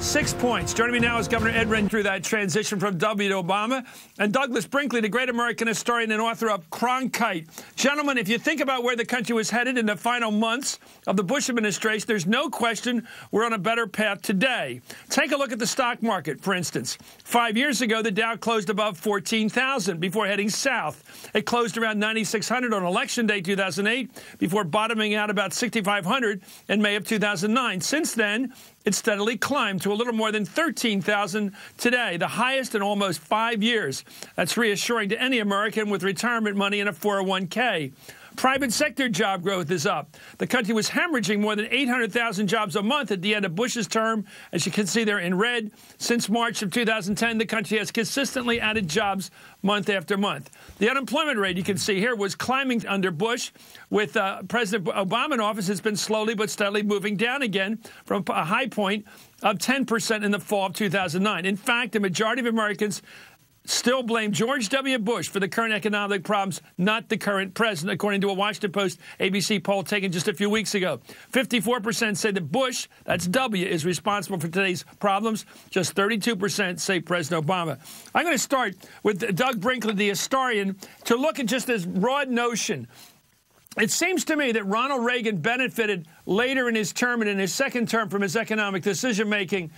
6 points. Joining me now is Governor Ed Wren through that transition from W to Obama, and Douglas Brinkley, the great American historian and author of Cronkite. Gentlemen, if you think about where the country was headed in the final months of the Bush administration, there's no question we're on a better path today. Take a look at the stock market, for instance. 5 years ago, the Dow closed above 14,000 before heading south. It closed around 9,600 on Election Day 2008 before bottoming out about 6,500 in May of 2009. Since then, it steadily climbed to a little more than 13,000 today, the highest in almost 5 years. That's reassuring to any American with retirement money in a 401k. Private sector job growth is up. The country was hemorrhaging more than 800,000 jobs a month at the end of Bush's term. As you can see there in red, since March of 2010, the country has consistently added jobs month after month. The unemployment rate, you can see here, was climbing under Bush. With President Obama in office, it's been slowly but steadily moving down again from a high point of 10% in the fall of 2009. In fact, the majority of Americans still blame George W. Bush for the current economic problems, not the current president, according to a Washington Post ABC poll taken just a few weeks ago. 54% say that Bush, that's W, is responsible for today's problems. Just 32% say President Obama. I'm going to start with Doug Brinkley, the historian, to look at just this broad notion. It seems to me that Ronald Reagan benefited later in his term and in his second term from his economic decision-making.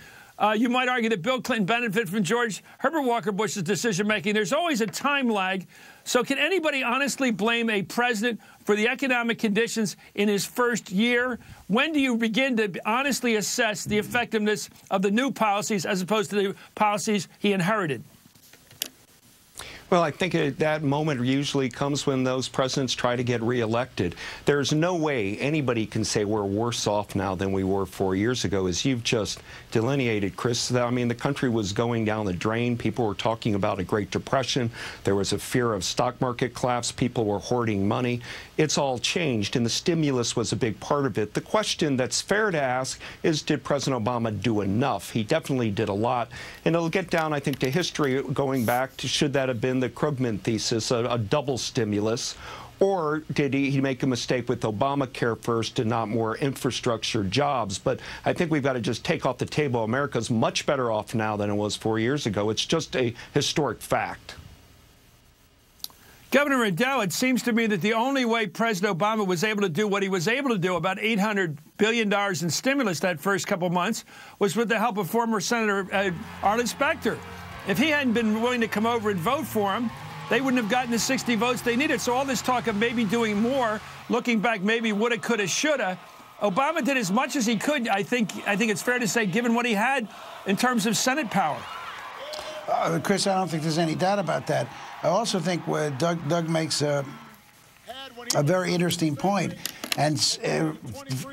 You might argue that Bill Clinton benefited from George Herbert Walker Bush's decision-making. There's always a time lag. So can anybody honestly blame a president for the economic conditions in his first year? When do you begin to honestly assess the effectiveness of the new policies as opposed to the policies he inherited? Well, I think that moment usually comes when those presidents try to get reelected. There's no way anybody can say we're worse off now than we were 4 years ago, as you've just delineated, Chris. I mean, the country was going down the drain. People were talking about a Great Depression. There was a fear of stock market collapse. People were hoarding money. It's all changed, and the stimulus was a big part of it. The question that's fair to ask is, did President Obama do enough? He definitely did a lot. And it'll get down, I think, to history, going back to should that have been the Krugman thesis, a double stimulus, or did he make a mistake with Obamacare first and not more infrastructure jobs? But I think we've got to just take off the table. America's much better off now than it was 4 years ago. It's just a historic fact. Governor Riddell, it seems to me that the only way President Obama was able to do what he was able to do, about $800 billion in stimulus that first couple months, was with the help of former Senator Arlen Specter. If he hadn't been willing to come over and vote for him, they wouldn't have gotten the 60 votes they needed. So all this talk of maybe doing more, looking back, maybe woulda, coulda, shoulda, Obama did as much as he could. I think it's fair to say, given what he had in terms of Senate power. Chris, I don't think there's any doubt about that. I also think Doug makes a very interesting point. And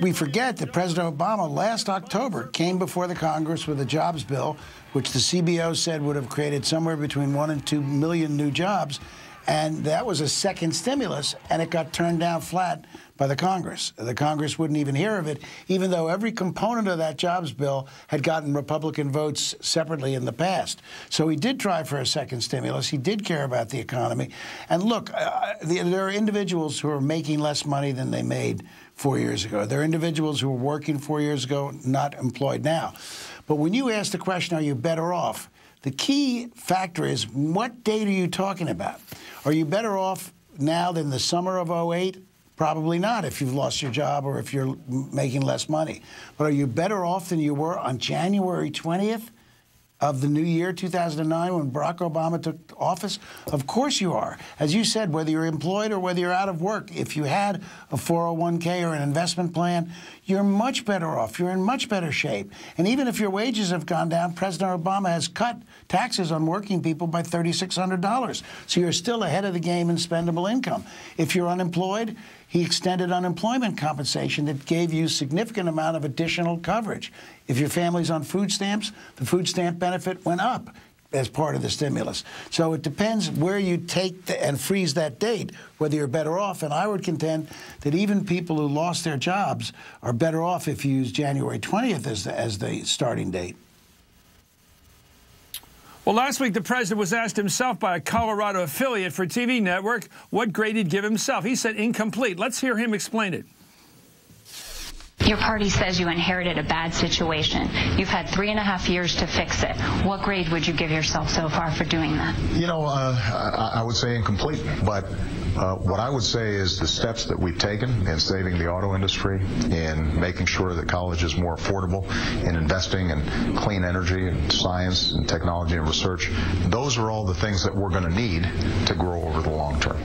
we forget that President Obama last October came before the Congress with a jobs bill, which the CBO said would have created somewhere between 1 and 2 million new jobs. And that was a second stimulus, and it got turned down flat by the Congress. The Congress wouldn't even hear of it, even though every component of that jobs bill had gotten Republican votes separately in the past. So he did try for a second stimulus. He did care about the economy. And look, there are individuals who are making less money than they made 4 years ago. There are individuals who were working 4 years ago, not employed now. But when you ask the question, are you better off? The key factor is, what date are you talking about? Are you better off now than the summer of '08? Probably not, if you've lost your job or if you're making less money. But are you better off than you were on January 20th of the new year, 2009, when Barack Obama took office? Of course you are. As you said, whether you're employed or whether you're out of work, if you had a 401k or an investment plan, you're much better off. You're in much better shape. And even if your wages have gone down, President Obama has cut taxes on working people by $3,600. So you're still ahead of the game in spendable income. If you're unemployed, he extended unemployment compensation that gave you a significant amount of additional coverage. If your family's on food stamps, the food stamp benefit went up as part of the stimulus. So it depends where you take and freeze that date, whether you're better off. And I would contend that even people who lost their jobs are better off if you use January 20th as the starting date. Well, last week, the president was asked himself by a Colorado affiliate for TV network what grade he'd give himself. He said incomplete. Let's hear him explain it. Your party says you inherited a bad situation. You've had 3.5 years to fix it. What grade would you give yourself so far for doing that? You know, I would say incomplete, but what I would say is the steps that we've taken in saving the auto industry, in making sure that college is more affordable, in investing in clean energy and science and technology and research, those are all the things that we're going to need to grow over the long term.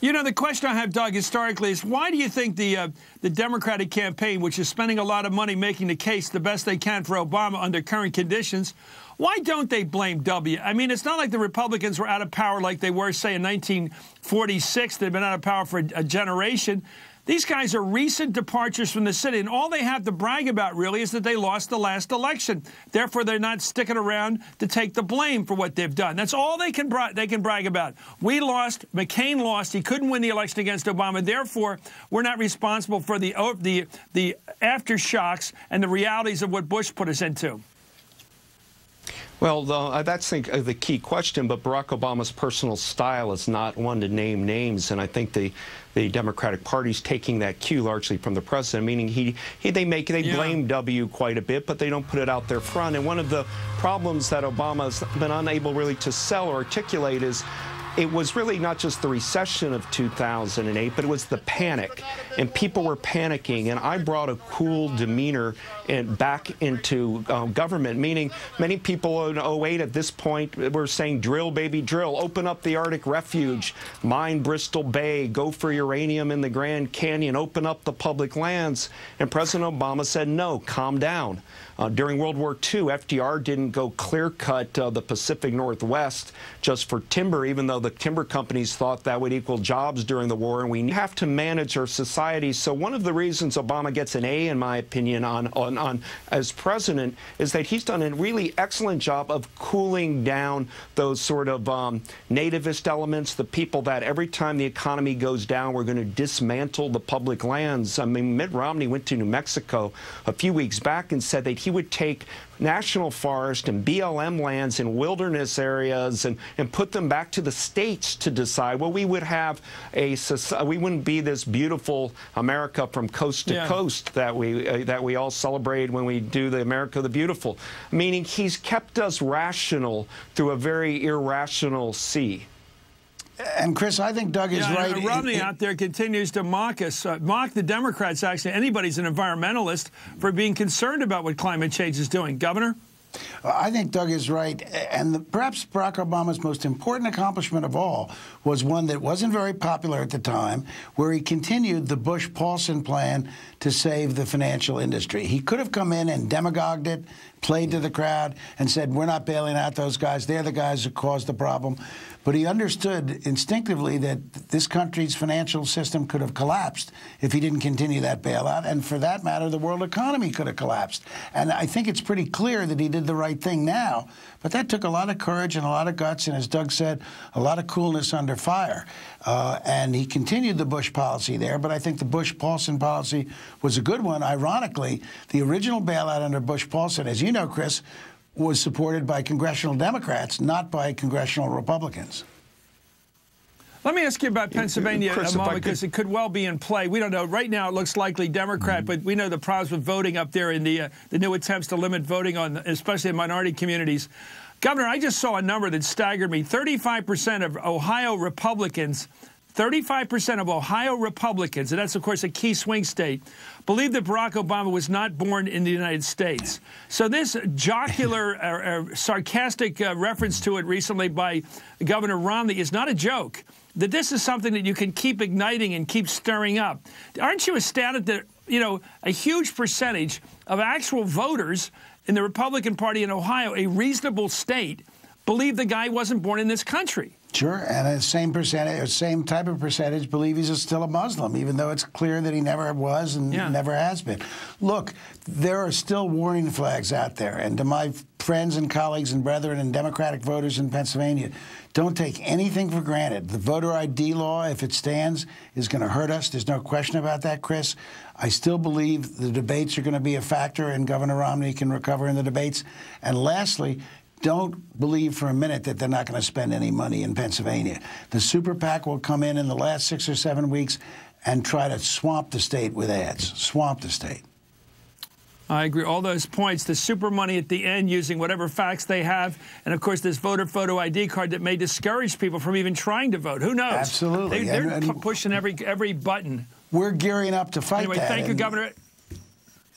You know, the question I have, Doug, historically is why do you think the Democratic campaign, which is spending a lot of money making the case the best they can for Obama under current conditions, why don't they blame W? I mean, it's not like the Republicans were out of power like they were, say, in 1946. They've been out of power for a generation. These guys are recent departures from the city, and all they have to brag about, really, is that they lost the last election. Therefore, they're not sticking around to take the blame for what they've done. That's all they can brag about. We lost. McCain lost. He couldn't win the election against Obama. Therefore, we're not responsible for the aftershocks and the realities of what Bush put us into. Well, that's the key question, but Barack Obama's personal style is not one to name names, and I think the Democratic Party's taking that cue largely from the president, meaning they blame W quite a bit, but they don't put it out there front. And one of the problems that Obama's been unable really to sell or articulate is it was really not just the recession of 2008, but it was the panic. And people were panicking. And I brought a cool demeanor back into government, meaning many people in 08 at this point were saying, drill, baby, drill. Open up the Arctic Refuge. Mine Bristol Bay. Go for uranium in the Grand Canyon. Open up the public lands. And President Obama said, no, calm down. During World War II, FDR didn't go clear-cut the Pacific Northwest just for timber, even though the timber companies thought that would equal jobs during the war, and we have to manage our society. So one of the reasons Obama gets an A, in my opinion, as president is that he's done a really excellent job of cooling down those sort of nativist elements, the people that every time the economy goes down, we're going to dismantle the public lands. I mean, Mitt Romney went to New Mexico a few weeks back and said that he would take national forest and BLM lands in wilderness areas and put them back to the states to decide. Well, we would have we wouldn't be this beautiful America from coast to coast that we all celebrate when we do the America the Beautiful. Meaning he's kept us rational through a very irrational sea. And, Chris, I think Doug is right. Romney out there continues to mock us, mock the Democrats, actually. Anybody's an environmentalist for being concerned about what climate change is doing. Governor? I think Doug is right. And perhaps Barack Obama's most important accomplishment of all was one that wasn't very popular at the time, where he continued the Bush-Paulson plan to save the financial industry. He could have come in and demagogued it, played to the crowd, and said, we're not bailing out those guys. They're the guys who caused the problem. But he understood instinctively that this country's financial system could have collapsed if he didn't continue that bailout. And for that matter, the world economy could have collapsed. And I think it's pretty clear that he did the right thing now. But that took a lot of courage and a lot of guts, and as Doug said, a lot of coolness under fire. And he continued the Bush policy there, but I think the Bush-Paulson policy was a good one. Ironically, the original bailout under Bush-Paulson, as you know, Chris, was supported by congressional Democrats, not by congressional Republicans. Let me ask you about Pennsylvania a moment, because it could well be in play. We don't know. Right now, it looks likely Democrat, but we know the problems with voting up there in the new attempts to limit voting on, especially in minority communities. Governor, I just saw a number that staggered me. 35% of Ohio Republicans, 35% of Ohio Republicans, and that's, of course, a key swing state, believe that Barack Obama was not born in the United States. So this jocular, sarcastic reference to it recently by Governor Romney is not a joke. That this is something that you can keep igniting and keep stirring up. Aren't you astounded that, you know, a huge percentage of actual voters in the Republican Party in Ohio, a reasonable state, believe the guy wasn't born in this country? Sure, and the same percentage, or same type of percentage, believe he's still a Muslim, even though it's clear that he never was and never has been. Look, there are still warning flags out there, and to my friends and colleagues and brethren and Democratic voters in Pennsylvania, don't take anything for granted. The voter ID law, if it stands, is going to hurt us. There's no question about that, Chris. I still believe the debates are going to be a factor, and Governor Romney can recover in the debates. And lastly, don't believe for a minute that they're not going to spend any money in Pennsylvania. The super PAC will come in the last 6 or 7 weeks and try to swamp the state with ads. Swamp the state. I agree. All those points, the super money at the end using whatever facts they have, and, of course, this voter photo ID card that may discourage people from even trying to vote. Who knows? Absolutely. They're pushing every button. We're gearing up to fight anyway, that. Thank you, Governor.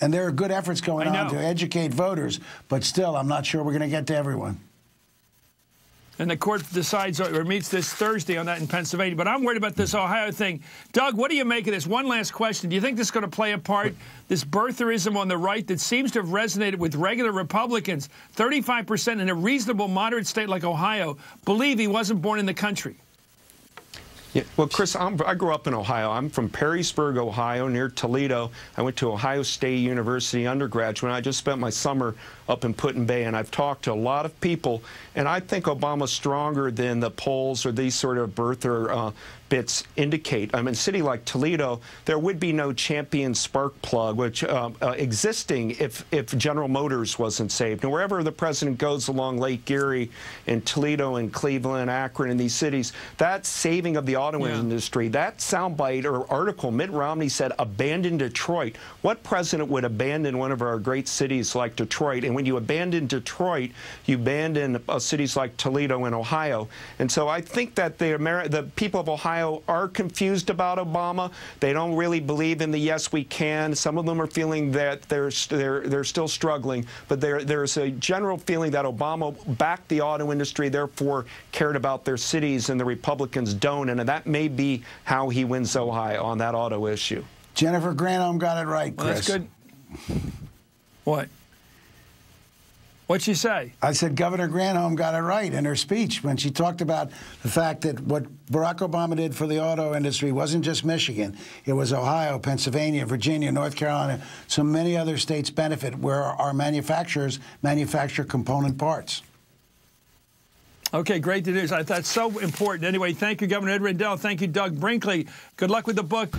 And there are good efforts going on to educate voters, but still, I'm not sure we're going to get to everyone. And the court decides or meets this Thursday on that in Pennsylvania. But I'm worried about this Ohio thing. Doug, what do you make of this? One last question. Do you think this is going to play a part, this birtherism on the right that seems to have resonated with regular Republicans? 35% in a reasonable, moderate state like Ohio believe he wasn't born in the country. Yeah, well, Chris, I grew up in Ohio. I'm from Perrysburg, Ohio, near Toledo. I went to Ohio State University undergraduate. I just spent my summer up in Put-in-Bay, and I've talked to a lot of people, and I think Obama's stronger than the polls or these sort of birther bits indicate. I mean, in a city like Toledo, there would be no champion spark plug, which existing if General Motors wasn't saved. And wherever the president goes along Lake Erie, in Toledo and Cleveland, Akron, and these cities, that saving of the auto industry, that soundbite or article, Mitt Romney said, abandon Detroit. What president would abandon one of our great cities like Detroit? And when you abandon Detroit, you abandon cities like Toledo and Ohio. And so I think that the people of Ohio are confused about Obama. They don't really believe in the yes, we can. Some of them are feeling that they're still struggling. But there's a general feeling that Obama backed the auto industry, therefore cared about their cities, and the Republicans don't. And that may be how he wins Ohio on that auto issue. Jennifer Granholm got it right, Chris. Well, that's good. What? What'd she say? I said Governor Granholm got it right in her speech when she talked about the fact that what Barack Obama did for the auto industry wasn't just Michigan. It was Ohio, Pennsylvania, Virginia, North Carolina. So many other states benefit where our manufacturers manufacture component parts. Okay, great to do. That's so important. Anyway, thank you, Governor Ed Rendell. Thank you, Doug Brinkley. Good luck with the book.